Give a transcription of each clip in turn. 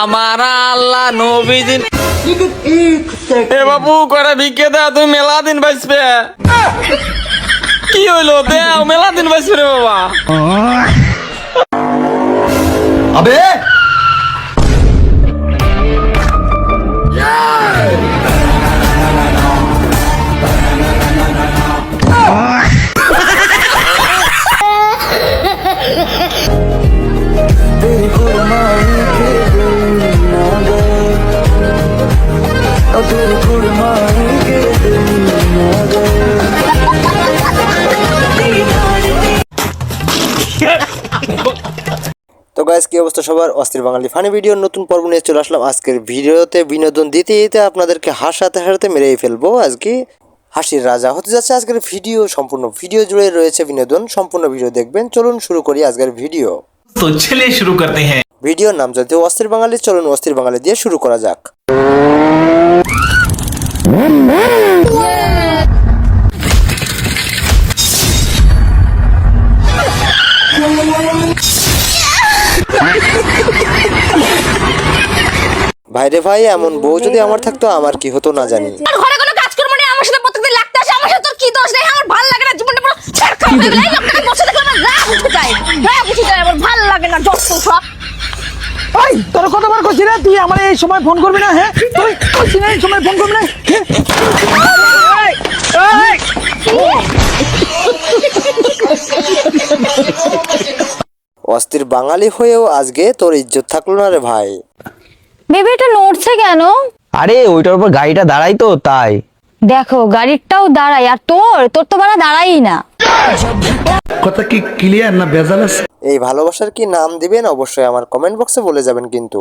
আমার আল্লাহ নবীজিন এ বাবু করে ভিক্ষে দাও, তুমি মেলা দিন বাঁচবে। কি হইলো দেও, মেলা দিন বাঁচবে রে বাবা। আবে তো গাইস, কি অবস্থা সবার? অস্থির বাঙালি ফানি ভিডিওর নতুন পর্ব নিয়ে চলে আসলাম। আজকের ভিডিওতে বিনোদন দিতে দিতে আপনাদেরকে হাসাতে হাসাতে মেরেই ফেলবো। আজকে হাসির রাজা হতে যাচ্ছে আজকের ভিডিও। সম্পূর্ণ ভিডিও জুড়ে রয়েছে বিনোদন, সম্পূর্ণ ভিডিও দেখবেন। চলুন শুরু করি আজকের ভিডিও। তো চলিয়ে শুরু করতে হ্যাঁ। ভিডিওর নাম যদি অস্থির বাঙালি, চলুন অস্থির বাঙালি দিয়ে শুরু করা যাক। ভাইরে ভাই, এমন বউ যদি আমার থাকতো আমার কি হতো না জানি। ঘরে কোনো কাজ করব না, আমার সাথে প্রত্যেকদিন লাগতে আসে। আমার সাথে তোর কি দোষ নেই? আমার ভালো লাগে না, জীবনটা পুরো ছেড়খা হয়ে গেল। এই লোকটাকে বসে দেখলে আমার রাগ উঠে যায়, রাগ উঠে যায়, আমার ভালো লাগে না যত সব। ওই তোর কতবার কইছি না তুই আমার এই সময় ফোন করবি না? হ্যাঁ তুই কইছি না এই সময় ফোন করবি না? অস্থির বাঙালি হয়েও আজকে তোর ইজ্জত থাকলো না রে ভাই। বেবি এটা নড়ছে কেন? আরে ওইটার উপর গাড়িটা দাঁড়াই তো তাই। দেখো গাড়িটাও দাঁড়ায়, আর তোর তো বাড়া দাঁড়াই না। কথা কি ক্লিয়ার না ভেজাল আছে? এই ভালোবাসার কি নাম দিবেন অবশ্যই আমার কমেন্ট বক্সে বলে যাবেন কিন্তু।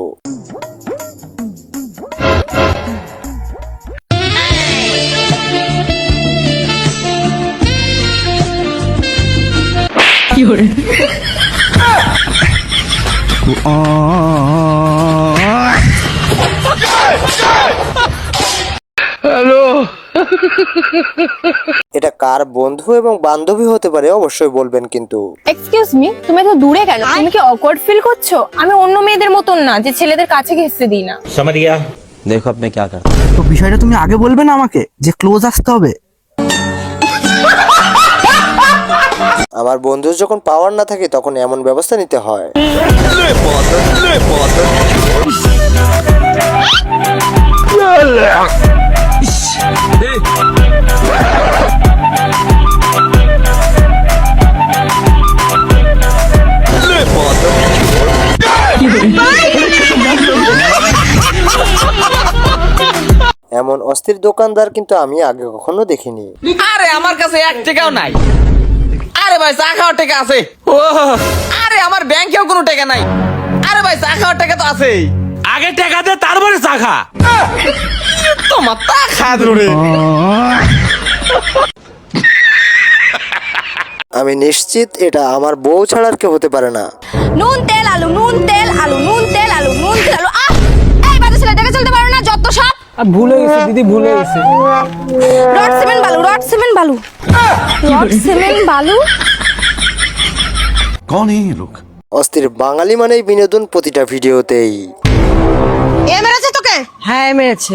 এটা কার বন্ধু এবং বান্ধবী হতে পারে অবশ্যই বলবেন কিন্তু। এক্সকিউজ মি, তুমি তো দূরে কেন? তুমি কি অকওয়ার্ড ফিল করছো? আমি অন্য মেয়েদের মতন না যে ছেলেদের কাছে ঘেঁষতে দিই না। समझ गया। দেখো আপনি কি কর। তো বিষয়টা তুমি আগে বলবে না আমাকে যে ক্লোজ আসতে হবে? আমার বন্ধু যখন পাওয়ার না থাকে তখন এমন ব্যবস্থা নিতে হয়। এমন অস্থির দোকানদার কিন্তু আমি আগে কখনো দেখিনি। আরে আমার কাছে 1 টাকাও নাই। আরে ভাই চা খাওয়ার টাকা আছে। ও আরে আমার ব্যাংকেও কোনো টাকা নাই। আরে ভাই চা খাওয়ার টাকা তো আছে। আগে টাকা দে তারপরে চা খা। তোমার তা খাদ্রে আমি নিশ্চিত এটা আমার বউ ছাড়া আর কেউ হতে পারে না। নুন তেল আলু, নুন তেল আলু, নুন তেল আলু, নুন তেল আলু। আহ, এই বাজে ছেলে দেখে চলতে পারো না যত সব। আর ভুল হয়ে গেছে দিদি, ভুল হয়ে গেছে। রড সিমেন্ট বালু, রড সিমেন্ট বালু, রড সিমেন্ট বালু। कौन है ये लोग? অস্থির বাঙালি মানেই বিনোদন প্রতিটা ভিডিওতেই। এ মেরেছে তোকে? হ্যাঁ মেরেছে।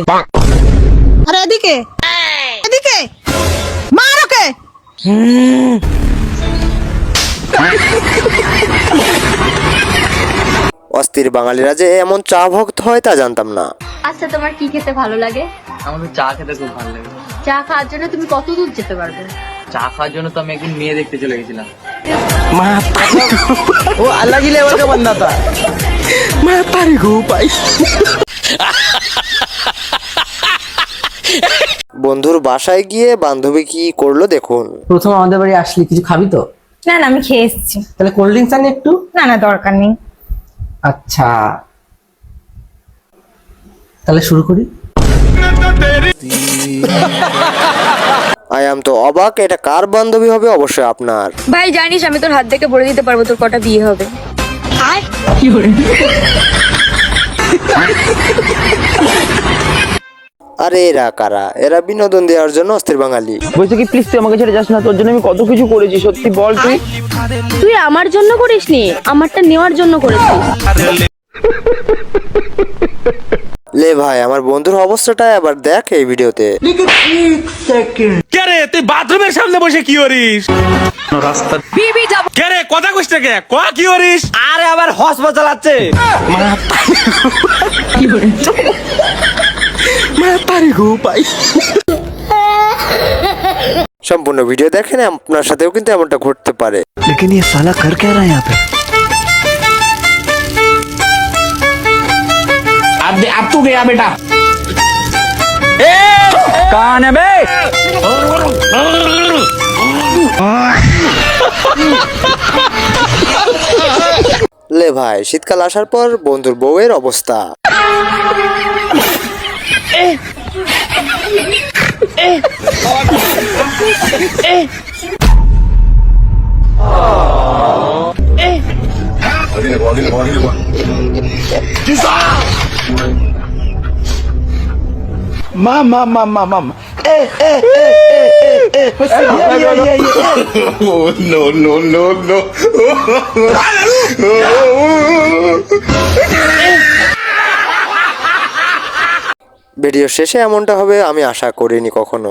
আরে এদিকে এদিকে মার ওকে। অস্থির বাঙালিরা যে এমন চা ভক্ত হয় তা জানতাম না। আচ্ছা, তোমার কি খেতে ভালো লাগে? আমার তো চা খেতে খুব ভালো লাগে। চা খাওয়ার জন্য তুমি কত দূর যেতে পারবে? চা খাওয়ার জন্য তো আমি একদিন মেয়ে দেখতে চলে গেছিলাম। ও আল্লাহ কি লেভেল का बंदा था। मैं तारी को पाई। বন্ধুর বাসায় গিয়ে বান্ধবী কি করলো দেখুন। প্রথম আমাদের বাড়ি আসলি কিছু খাবি তো? না না, আমি খেয়ে এসেছি। তাহলে কোল্ড ড্রিঙ্কস আনি একটু? না না, দরকার নেই। আচ্ছা তাহলে শুরু করি। আই এম তো অবাক, এটা কার বান্ধবী হবে? অবশ্যই আপনার। ভাই জানিস আমি তোর হাত দেখে বলে দিতে পারবো তোর কটা বিয়ে হবে। আরে এরা কারা? এরা বিনোদন দেওয়ার জন্য অস্থির বাঙালি। বলছে কি প্লিজ তুই আমাকে ছেড়ে যাস না, তোর জন্য আমি কত কিছু করেছি, সত্যি বল তুই। তুই আমার জন্য করিসনি, আমারটা নেওয়ার জন্য করেছিস। ভাই আমার বন্ধুর অবস্থাটা আবার দেখ এই ভিডিওতে। কে রে তুই বাথরুমের সামনে বসে কি করিস? কে রে কথা কইছ না কে? ক কি করিস? আরে আবার হসপিটাল চালাচ্ছে। সম্পূর্ণ ভিডিও দেখেন, আপনার সাথেও কিন্তু এমনটা ঘটতে পারে। लेकिन ये साला कर क्या रहा है यहाँ पे? अब तू गया बेटा। কান বে লে ভাই, শীতকাল আসার পর বন্ধুর বউয়ের অবস্থা। Mama. No. ভিডিও শেষে এমনটা হবে আমি আশা করিনি কখনো।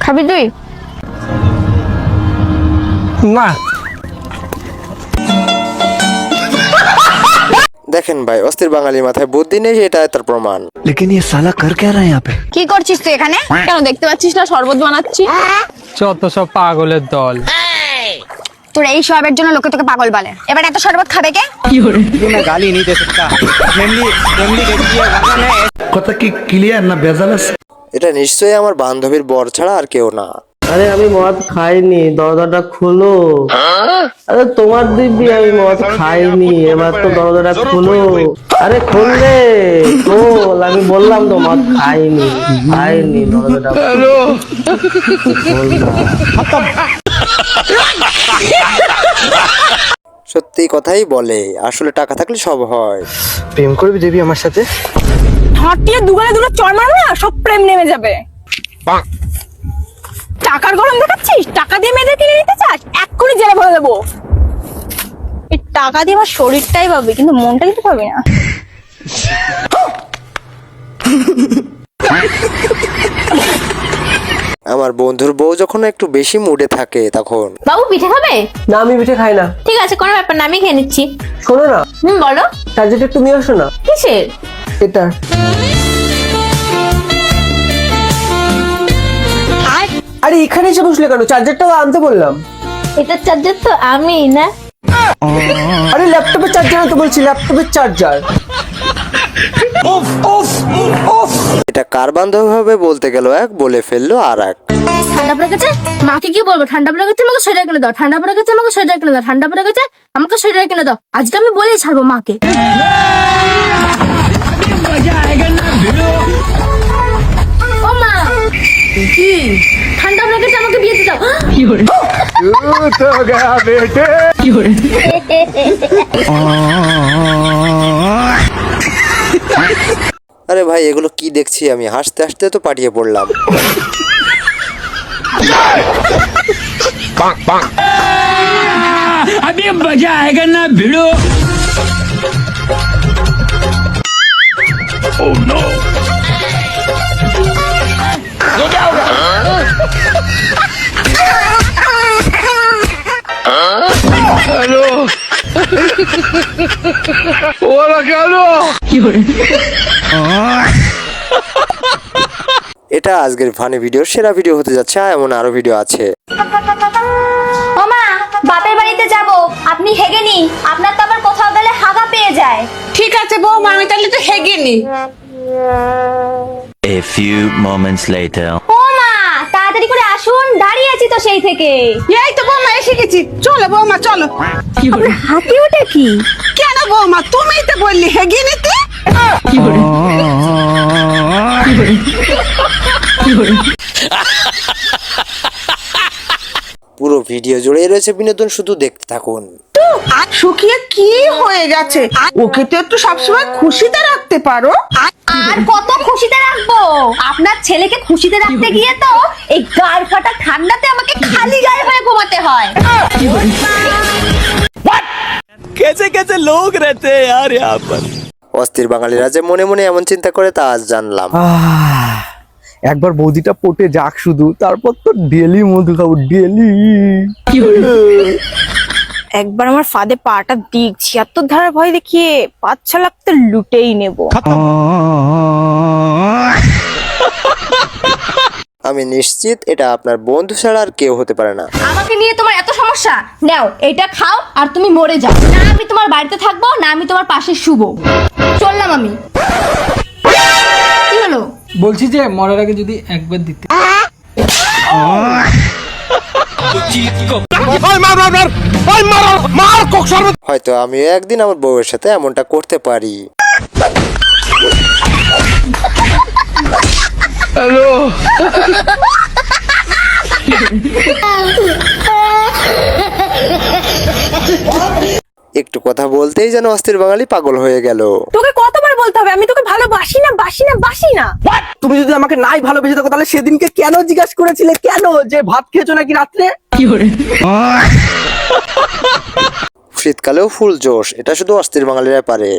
খাবি তুই? না দেখেন ভাই, অস্থির বাঙালির মাথায় বুদ্ধি নেই, এটা তার প্রমাণ। लेकिन ये साला कर क्या रहा है यहाँ पे? কি করছিস তুই এখানে? কেন দেখতে পাচ্ছিস না শরবত বানাচ্ছি? যত সব পাগলের দল। তোর এই সবের জন্য লোকে তোকে পাগল বলে। এবার এত শরবত খাবে কে? কথা কি ক্লিয়ার না ভেজাল আছে? এটা নিশ্চয়ই আমার বান্ধবীর বর ছাড়া আর কেউ না। আরে আমি মদ খাইনি, দরজাটা খুলো। আরে তোমার দিব্যি আমি মদ খাইনি, এবার তো দরজাটা খুলো। আরে খুললে খোল, আমি বললাম তো মদ খাইনি, দরজাটা খোল না। সত্যি কথাই বলে, আসলে টাকা থাকলে সব হয়। প্রেম করবি দেবী আমার সাথে? হাঁটিয়ে দুগালে দুটো চড় মারবো না, সব প্রেম নেমে যাবে। টাকার গরম দেখাচ্ছিস? টাকা দিয়ে মেয়েদের কিনে নিতে চাস? এক্ষুনি জেলে ভরে দেবো। এই টাকা দিয়ে আমার শরীরটাই পাবি, কিন্তু মনটা দিতে পাবি না। আমার বন্ধুর বউ যখন একটু বেশি মুডে থাকে তখন। বাবু পিঠে খাবে? না আমি পিঠে খাই না। ঠিক আছে, কোনো ব্যাপার না, আমি খেয়ে নিচ্ছি। শোনো না, বলো। চার্জারটা একটু নিয়ে আসো না। কিসের? এটা আরে এখানে এসে বসলে কেন? চার্জারটা আনতে বললাম। এটার চার্জার তো আমি না। আরে ল্যাপটপের চার্জার আনতে বলছি, ল্যাপটপের চার্জার। এটা কার বান্ধবী হবে বলতে গেল এক, বলে ফেললো আর এক। ঠান্ডা পড়ে গেছে, মাকে কি বলবো? ঠান্ডা পড়ে গেছে, আমাকে সোয়েটার কিনে দাও। ঠান্ডা পড়ে গেছে, আমাকে সোয়েটার কিনে দাও। ঠান্ডা পড়ে গেছে, আমাকে সোয়েটার কিনে দাও। আজকে আমি বলেই ছাড়বো মাকে। ও মা, কি ঠান্ডা পড়ে গেছে, আমাকে বিয়ে দিয়ে দাও। আরে ভাই, এগুলো কি দেখছি আমি? হাসতে হাসতে তো পাঠিয়ে পড়লাম। अभी मजा आएगा ना भिड़ो। এটা আজকের ফানি ভিডিওর সেরা ভিডিও হতে যাচ্ছে, এমন আরো ভিডিও আছে। ওমা, বাপের বাড়িতে যাব, আপনি হেগে নি। আপনার তো আবার কোথাও গেলে হাগা পেয়ে যায়। ঠিক আছে বৌমা, আমি তাহলে তো হেগে নি। A few moments later. ওমা, তাড়াতাড়ি করে আসুন, দাঁড়িয়ে আছি তো সেই থেকে। এই তো বৌমা এসে গেছি, চলো বৌমা চলো। আপনার হাতে ওটা কি? কেন বৌমা, তুমিই তো বললি হেগে নিতে। পুরো ভিডিও জুড়ে রয়েছে বিনোদন, শুধু দেখতে থাকুন। শুকিয়ে কি হয়ে গেছে? ওকে তো একটু সবসময় খুশিতে রাখতে পারো। আর কত খুশিতে রাখবো? আপনার ছেলেকে খুশিতে রাখতে গিয়ে তো এই গায়ে ফাটা ঠান্ডাতে আমাকে খালি গায়ে হয়ে ঘুমাতে হয়। कैसे कैसे लोग रहते हैं यार यहाँ पर। অস্থির বাঙালিরা যে মনে মনে এমন চিন্তা করে তা আজ জানলাম। একবার বৌদিটা পটে যাক শুধু, তারপর তো ডেলি মধু খাবো, ডেলি। একবার আমার ফাঁদে পাটা দিক, 76 ধারার ভয় দেখিয়ে 5-6 লাখ তো লুটেই নেব। আমি নিশ্চিত এটা আপনার বন্ধু ছাড়া আর কেউ হতে পারে না। আমাকে নিয়ে তোমার এত সমস্যা? নাও এটা খাও আর তুমি মরে যাও। না আমি তোমার বাড়িতে থাকবো, না আমি তোমার পাশে শুবো। চললাম আমি। কি হলো? বলছি যে মরার আগে যদি একবার দিতে। হয়তো আমিও একদিন আমার বউয়ের সাথে এমনটা করতে পারি। একটু কথা বলতেই যেন অস্থির বাঙালি পাগল হয়ে গেল। তোকে কতবার বলতে হবে আমি তোকে ভালোবাসি না, বাসি না, বাসি না? তুমি যদি আমাকে নাই ভালোবেসে থাকো তাহলে সেদিনকে কেন জিজ্ঞাসা করেছিলে কেন যে ভাত খেয়েছো নাকি রাত্রে? শীতকালেও ফুল জোশ, এটা শুধু অস্থির বাঙালিরা পারে।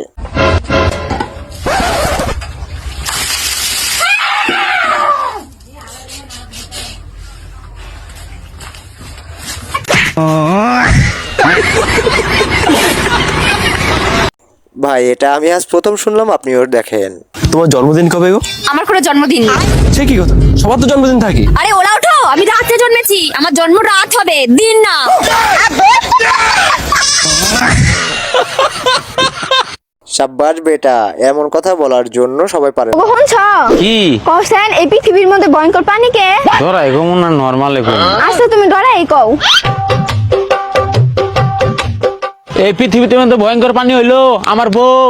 ভাই এটা আমি আজ প্রথম শুনলাম, আপনিও দেখেন। তোমার জন্মদিন কবে গো? আমার কোনো জন্মদিন নেই। সে কি কথা, সবার তো জন্মদিন থাকে। আরে ওরা ওঠো, আমি রাতে জন্মেছি, আমার জন্ম রাত হবে, দিন না। সাব্বাস বেটা, এমন কথা বলার জন্য সবাই পারে না। কি কসেন এই পৃথিবীর মধ্যে ভয়ঙ্কর প্রাণী কে? ধরাই গো না নরমাল এখন। আচ্ছা তুমি ডরাই কও। এই পৃথিবীতে মধ্যে ভয়ঙ্কর পানি হইলো আমার বউ।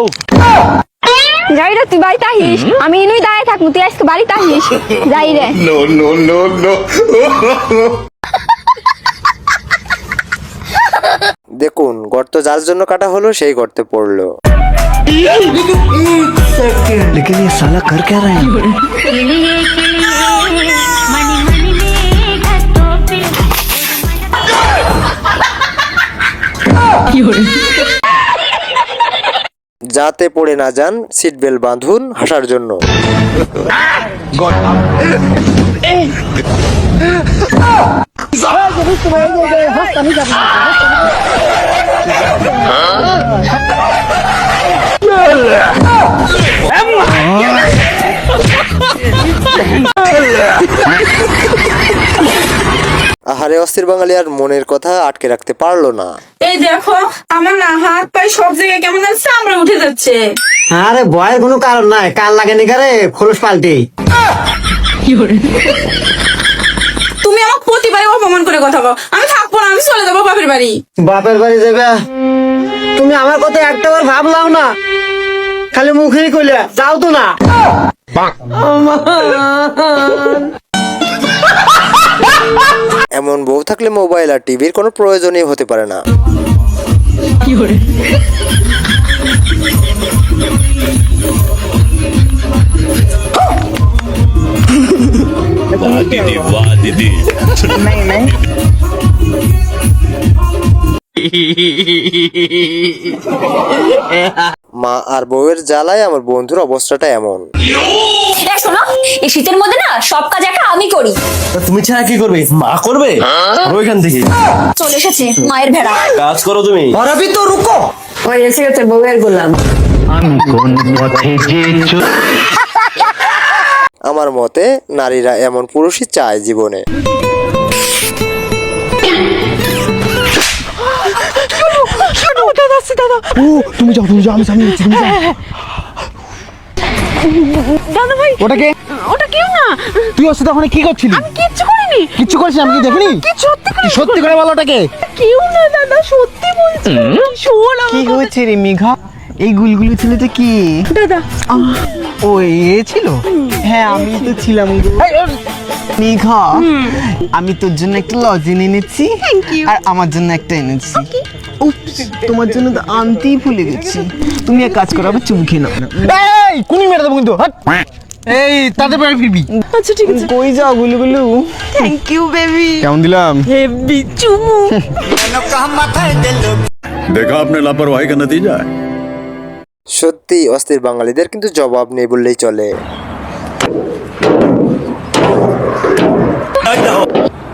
যাই রে তুই বাড়িতে আহিস, আমি ইনুই দাঁড়ায় থাকবো, তুই আজকে বাড়িতে আহিস। যাই রে। দেখুন গর্ত যার জন্য কাটা হলো সেই গর্তে পড়লো। लेकिन ये साला कर क्या रहा है? যাতে পড়ে না যান সিট বেল্ট বাঁধুন হাসার জন্য। আহারে অস্থির বাঙালি আর মনের কথা আটকে রাখতে পারলো না। এই দেখো আমার না হাত পায়ে সব জায়গায় কেমন যাচ্ছে, আমরা উঠে যাচ্ছে। আরে ভয়ের কোনো কারণ নাই, কাল লাগেনি কারে খোলস পাল্টে। তুমি আমার প্রতিবারে অপমান করে কথা বলো, আমি থাকবো না, আমি চলে যাবো বাপের বাড়ি। বাপের বাড়ি যাবে? তুমি আমার কথা একটাবার ভাবলাও না, খালি মুখেই কইলে যাও তো না। এমন বউ থাকলে মোবাইল আর টিভির কোনো প্রয়োজনই হতে পারে না। মা আর বউয়ের জ্বালায় আমার বন্ধুর অবস্থাটা এমন। শোনো, এই শীতের মধ্যে না সব কাজ একা আমি করি। তুমি ছাড়া কি করবে? মা করবে। ওইখান থেকে চলে এসেছে মায়ের ভেড়া। কাজ করো তুমি। और अभी तो रुको। ওই এসে গেছে বউয়ের গোলাম। আমার মতে নারীরা এমন পুরুষই চায় জীবনে। ও তুমি যাও, তুমি যাও, আমি সামনে যাচ্ছি, তুমি যাও। দাদা ভাই ওটাকে ওটা কেউ না। তুই ওর সাথে ওখানে কি করছিলি? আমি কিচ্ছু করিনি। কিচ্ছু করিস আমি কি দেখিনি? কি সত্যি করে? সত্যি করে বল ওটাকে। কেউ না দাদা, সত্যি বলছি। শোন কি হয়েছে রে মেঘা? এই গুলগুলি ছেলেটা কি? দাদা ও এ ছিল? হ্যাঁ আমি তো ছিলাম। নিঘা আমি তোর জন্য একটা লজেন এনেছি আর আমার জন্য একটা এনেছি উপস, তোমার জন্য তো আনতেই ভুলে গেছি। তুমি এক কাজ করো, আবার চুমু খেয়ে নাও। এই কুনি মেরে দেবো কিন্তু, হাট। এই তাতে পরে ফিরবি। আচ্ছা ঠিক আছে। কই যাও গুলুগুলু? Thank you baby. কেমন দিলাম? হেভি চুমু। देखा आपने लापरवाही का नतीजा है। সত্যি অস্থির বাঙালিদের কিন্তু জবাব নেই বললেই চলে।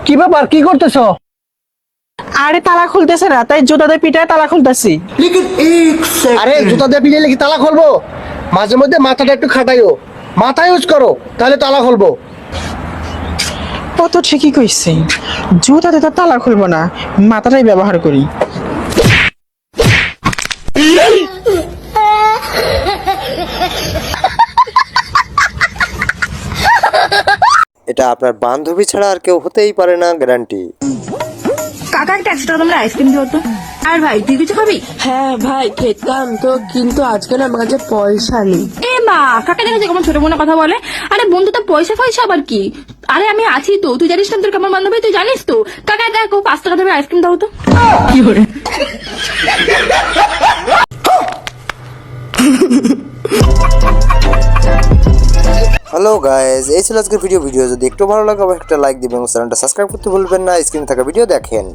কি ব্যাপার, কি করতেছো? আরে তালা খুলতেছে না, তাই জুতা দিয়ে পিটায় তালা খুলতেছি। আরে জুতা দিয়ে পিটাইলে কি তালা খুলবো? মাঝে মধ্যে মাথাটা একটু খাটাইও, মাথা ইউজ করো, তাহলে তালা খুলবো। ও তো ঠিকই কইছে, জুতা দিয়ে তো তালা খুলবো না, মাথাটাই ব্যবহার করি। এটা আপনার বান্ধবী ছাড়া আর কেউ হতেই পারে না, গ্যারান্টি। কাকা একটা 100 টাকা তোমরা আইসক্রিম দিও তো। আর ভাই তুই কিছু খাবি? হ্যাঁ ভাই খেতাম তো, কিন্তু আজকে না আমার কাছে পয়সা নেই। এ মা, কাকা দেখা যায় কেমন ছোট বোনের কথা বলে। আরে বন্ধু তো পয়সা পয়সা আবার কি? আরে আমি আছি তো, তুই জানিস না তোর কেমন বান্ধবী, তুই জানিস তো। কাকা দেখো 5 টাকা দেবে, আইসক্রিম দাও তো। কি করে? হ্যালো গাইজ, এই ছিল আজকের ভিডিও। যদি একটু ভালো লাগে অবশ্যই একটা লাইক দিবেন এবং চ্যানেলটা সাবস্ক্রাইব করতে ভুলবেন না। স্ক্রিনে থাকা ভিডিও দেখেন।